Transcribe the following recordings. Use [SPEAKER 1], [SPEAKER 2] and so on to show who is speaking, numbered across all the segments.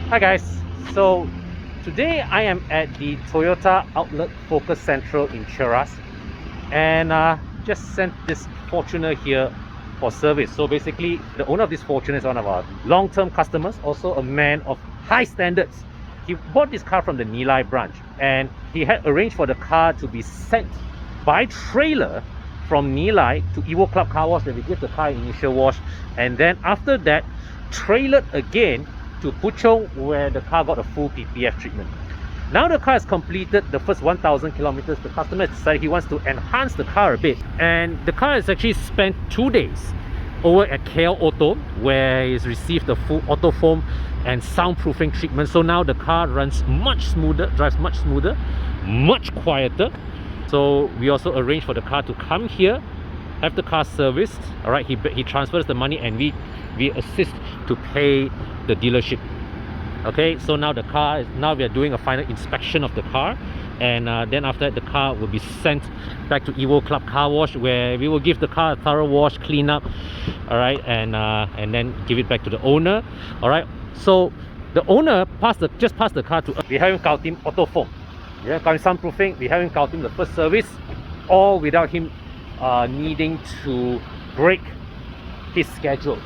[SPEAKER 1] Hi guys, so today I am at the Toyota Outlet Focus Central in Cheras, and just sent this Fortuner here for service. So basically the owner of this Fortuner is one of our long-term customers, also a man of high standards. He bought this car from the Nilai branch, and he had arranged for the car to be sent by trailer from Nilai to EvoClub Car Wash, where we give the car initial wash, and then after that trailered again to Puchong, where the car got a full PPF treatment. Now the car has completed the first 1,000 kilometers. The customer decided he wants to enhance the car a bit, and the car has actually spent 2 days over at KL Auto, where he's received the full Autofoam and soundproofing treatment. So now the car runs much smoother, drives much smoother, much quieter. So we also arranged for the car to come here, have the car serviced. All right, he transfers the money, and we assist to pay the dealership. Okay, so now we are doing a final inspection of the car, and then after that the car will be sent back to EvoClub Car Wash, where we will give the car a thorough wash, clean up, all right, and then give it back to the owner. All right, so the owner just passed the car to us. We haven't called him Autofoam, yeah, got him soundproofing. We haven't called him the first service, all without him needing to break his schedule.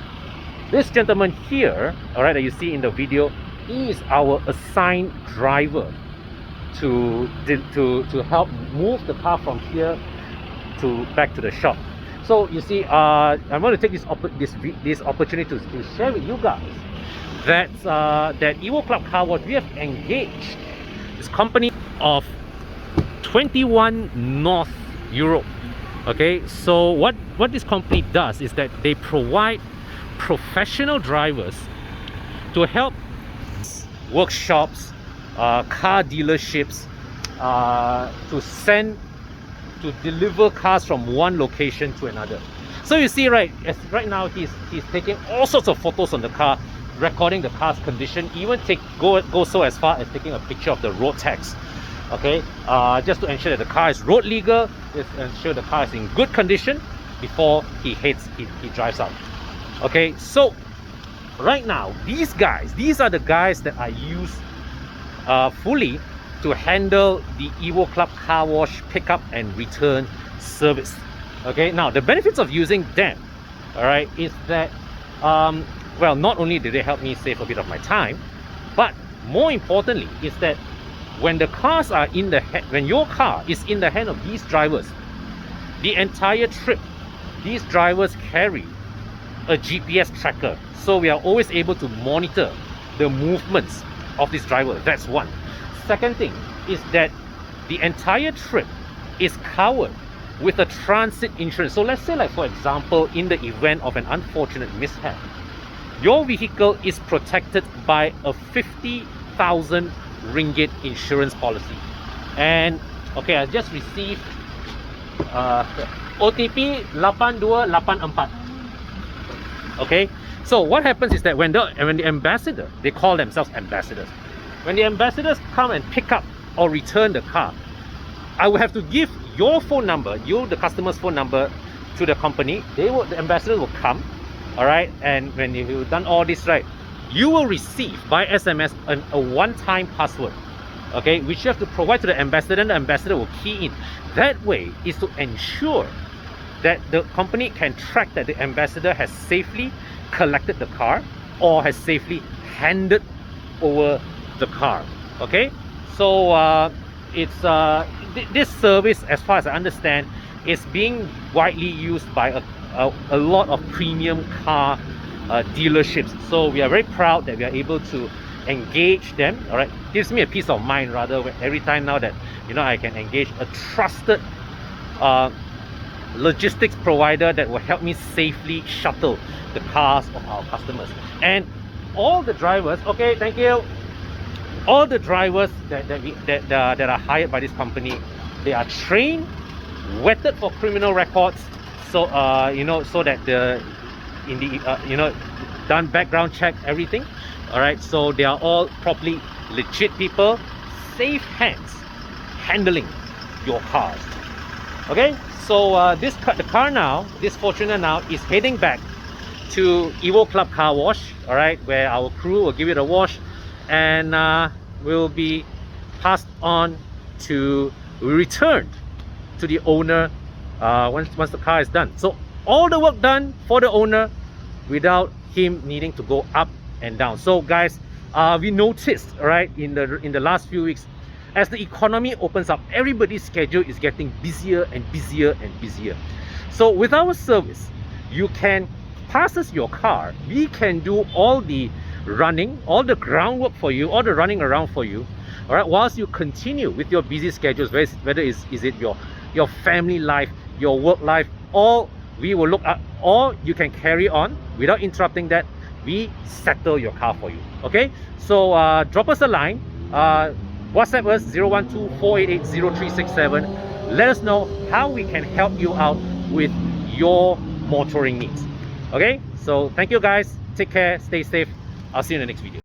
[SPEAKER 1] This gentleman here, all right, that you see in the video, he is our assigned driver to help move the car from here to back to the shop. So you see, I'm going to take this opportunity to share with you guys that that EvoClub Car Wash, we have engaged this company of 21 North Europe. Okay, so what this company does is that they provide professional drivers to help workshops, car dealerships, to deliver cars from one location to another. So you see, right now he's taking all sorts of photos on the car, recording the car's condition, even go so as far as taking a picture of the road tags. Okay, just to ensure that the car is road legal, just ensure the car is in good condition before he drives out. Okay, so right now these are the guys that I use fully to handle the EvoClub Car Wash pickup and return service. Okay, now the benefits of using them, all right, is that well, not only do they help me save a bit of my time, but more importantly is that when your car is in the hand of these drivers, the entire trip these drivers carry a GPS tracker, so we are always able to monitor the movements of this driver. That's one. Second thing is that the entire trip is covered with a transit insurance. So let's say, like for example, in the event of an unfortunate mishap, your vehicle is protected by a 50,000 ringgit insurance policy. And okay, I just received OTP 8284. Okay, so what happens is that when the ambassador, they call themselves ambassadors, when the ambassadors come and pick up or return the car, I will have to give your phone number, the customer's phone number, to the company. The ambassador will come, all right, and when you've done all this, right, you will receive by SMS a one-time password, okay, which you have to provide to the ambassador, and the ambassador will key in. That way is to ensure that the company can track that the ambassador has safely collected the car or has safely handed over the car. Okay, so this service, as far as I understand, is being widely used by a lot of premium car dealerships. So we are very proud that we are able to engage them. All right, gives me a peace of mind rather every time now that I can engage a trusted logistics provider that will help me safely shuttle the cars of our customers. And all the drivers, okay, thank you, all the drivers that are hired by this company, they are trained, vetted for criminal records, so so that done background check, everything. All right, so they are all properly legit people, safe hands handling your cars. Okay, so this Fortuner now is heading back to EvoClub Car Wash, all right, where our crew will give it a wash, and will be passed on to returned to the owner once the car is done. So all the work done for the owner without him needing to go up and down. So guys, we noticed, right, in the last few weeks, as the economy opens up, everybody's schedule is getting busier and busier and busier. So with our service, you can pass us your car. We can do all the running, all the groundwork for you, all the running around for you, all right, whilst you continue with your busy schedules, whether is it your family life, your work life, all we will look at, or you can carry on without interrupting that. We settle your car for you. Okay, so drop us a line, WhatsApp us 012-488-0367. Let us know how we can help you out with your motoring needs. Okay, so thank you guys, take care, stay safe. I'll see you in the next video.